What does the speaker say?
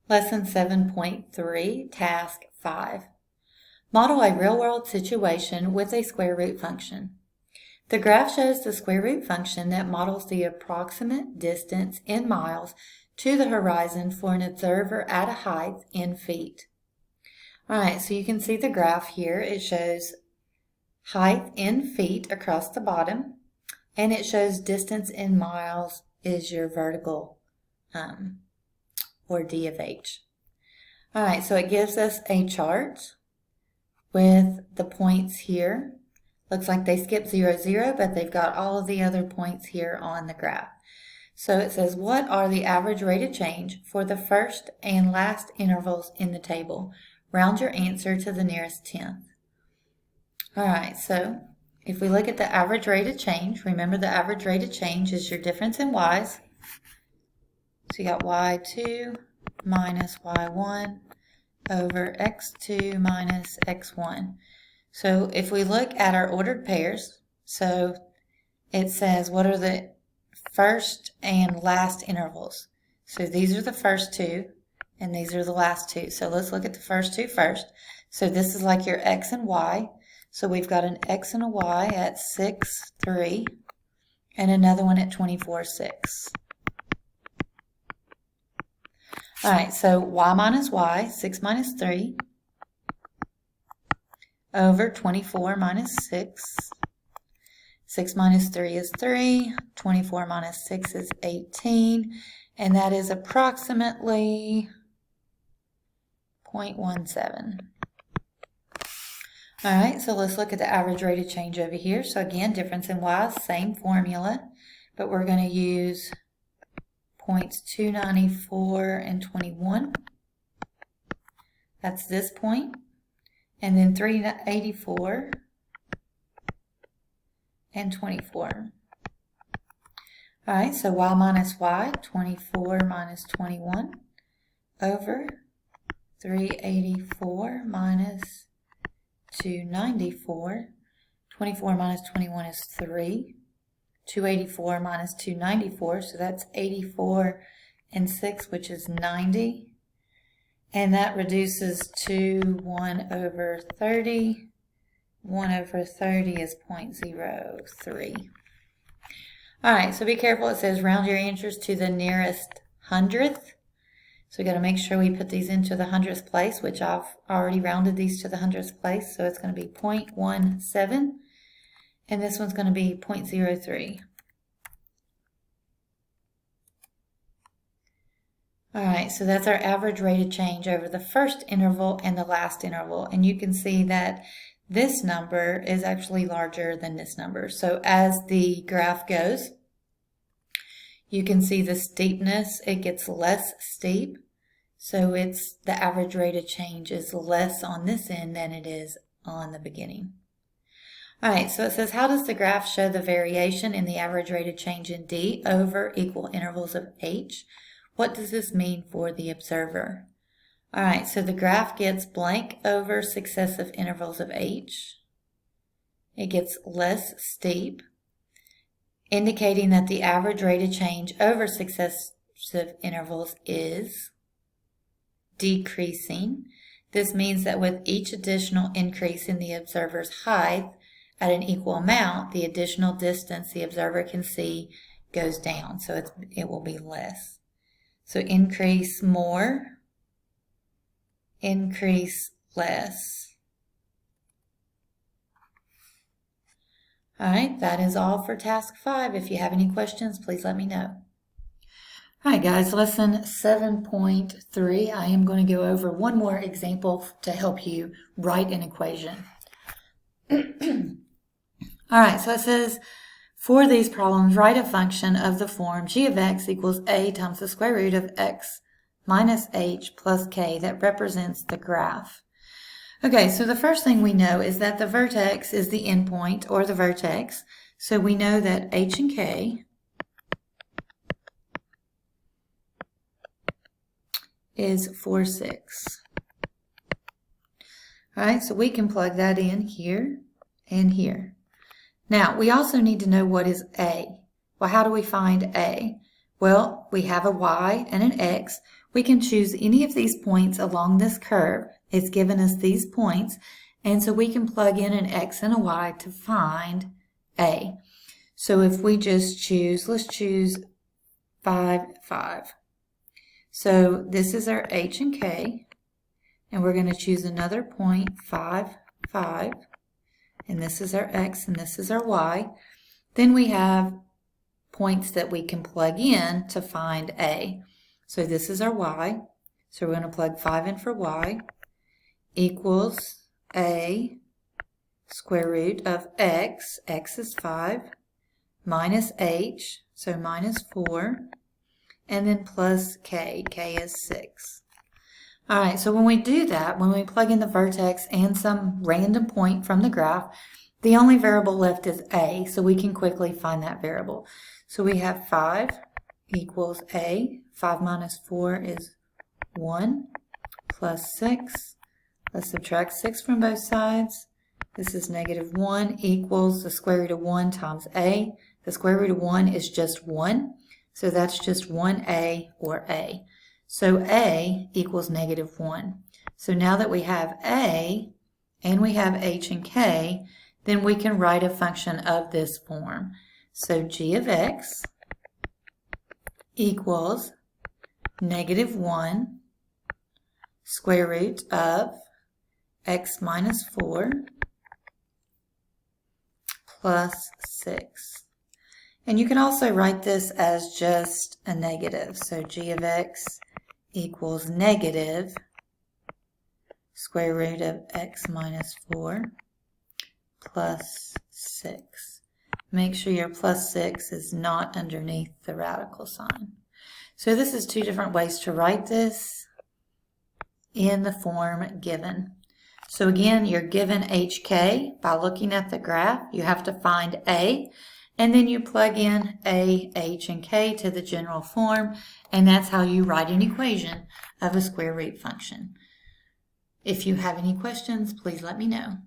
Lesson 7.3, Task 5. Model a real-world situation with a square root function. The graph shows the square root function that models the approximate distance in miles to the horizon for an observer at a height in feet. Alright, so you can see the graph here. It shows height in feet across the bottom, and it shows distance in miles is your vertical or D of H. Alright, so it gives us a chart with the points here. Looks like they skipped 0, 0, but they've got all of the other points here on the graph. So it says, what are the average rate of change for the first and last intervals in the table? Round your answer to the nearest tenth. Alright, so if we look at the average rate of change, remember the average rate of change is your difference in y's. So you got y2 minus y1 over x2 minus x1. So if we look at our ordered pairs, so it says what are the first and last intervals. So these are the first two and these are the last two. So let's look at the first two first. So this is like your x and y. So we've got an x and a y at 6, 3 and another one at 24, 6. Alright, so y minus y, 6 minus 3, over 24 minus 6. 6 minus 3 is 3, 24 minus 6 is 18, and that is approximately 0.17. Alright, so let's look at the average rate of change over here. So again, difference in y, same formula, but we're going to use points 294 and 21. That's this point. And then 384 and 24. Alright, so y minus y, 24 minus 21 over 384 minus 294. 24 minus 21 is 3. 284 minus 294, so that's 84 and 6, which is 90. And that reduces to 1 over 30. 1 over 30 is 0.03. Alright, so be careful. It says round your answers to the nearest hundredth. So we got to make sure we put these into the hundredth place, which I've already rounded these to the hundredth place. So it's going to be 0.17. And this one's going to be 0.03. Alright, so that's our average rate of change over the first interval and the last interval. And you can see that this number is actually larger than this number. So as the graph goes, you can see the steepness, it gets less steep. So it's the average rate of change is less on this end than it is on the beginning. Alright, so it says, how does the graph show the variation in the average rate of change in D over equal intervals of H? What does this mean for the observer? Alright, so the graph gets blank over successive intervals of H. It gets less steep, indicating that the average rate of change over successive intervals is decreasing. This means that with each additional increase in the observer's height, at an equal amount, the additional distance the observer can see goes down, so it will be less. So increase more, increase less. Alright, that is all for task 5. If you have any questions, please let me know. Alright guys, lesson 7.3. I am going to go over one more example to help you write an equation. Alright, so it says, for these problems, write a function of the form g of x equals a times the square root of x minus h plus k that represents the graph. Okay, so the first thing we know is that the vertex is the endpoint, or the vertex. So we know that h and k is 4, 6. Alright, so we can plug that in here and here. Now, we also need to know what is A. Well, how do we find A? Well, we have a y and an x. We can choose any of these points along this curve. It's given us these points, and so we can plug in an x and a y to find a. So if we just choose, let's choose 5, 5. So this is our h and k, and we're going to choose another point, 5, 5, and this is our x and this is our y. Then we have points that we can plug in to find a. So this is our y, so we're going to plug 5 in for y, equals a square root of x, x is 5, minus h, so minus 4, and then plus k, k is 6. All right, so when we do that, when we plug in the vertex and some random point from the graph, the only variable left is a, so we can quickly find that variable. So we have 5 equals a, 5 minus 4 is 1, plus 6. Let's subtract 6 from both sides. This is negative 1 equals the square root of 1 times a. The square root of 1 is just 1, so that's just 1a or a. So a equals negative 1. So now that we have a and we have h and k, then we can write a function of this form. So g of x equals negative 1 square root of x minus 4 plus 6. And you can also write this as just a negative. So g of x equals negative square root of x minus 4 plus 6. Make sure your plus 6 is not underneath the radical sign. So this is two different ways to write this in the form given. So again, you're given hk by looking at the graph. You have to find a, and then you plug in a, h, and k to the general form, and that's how you write an equation of a square root function. If you have any questions, please let me know.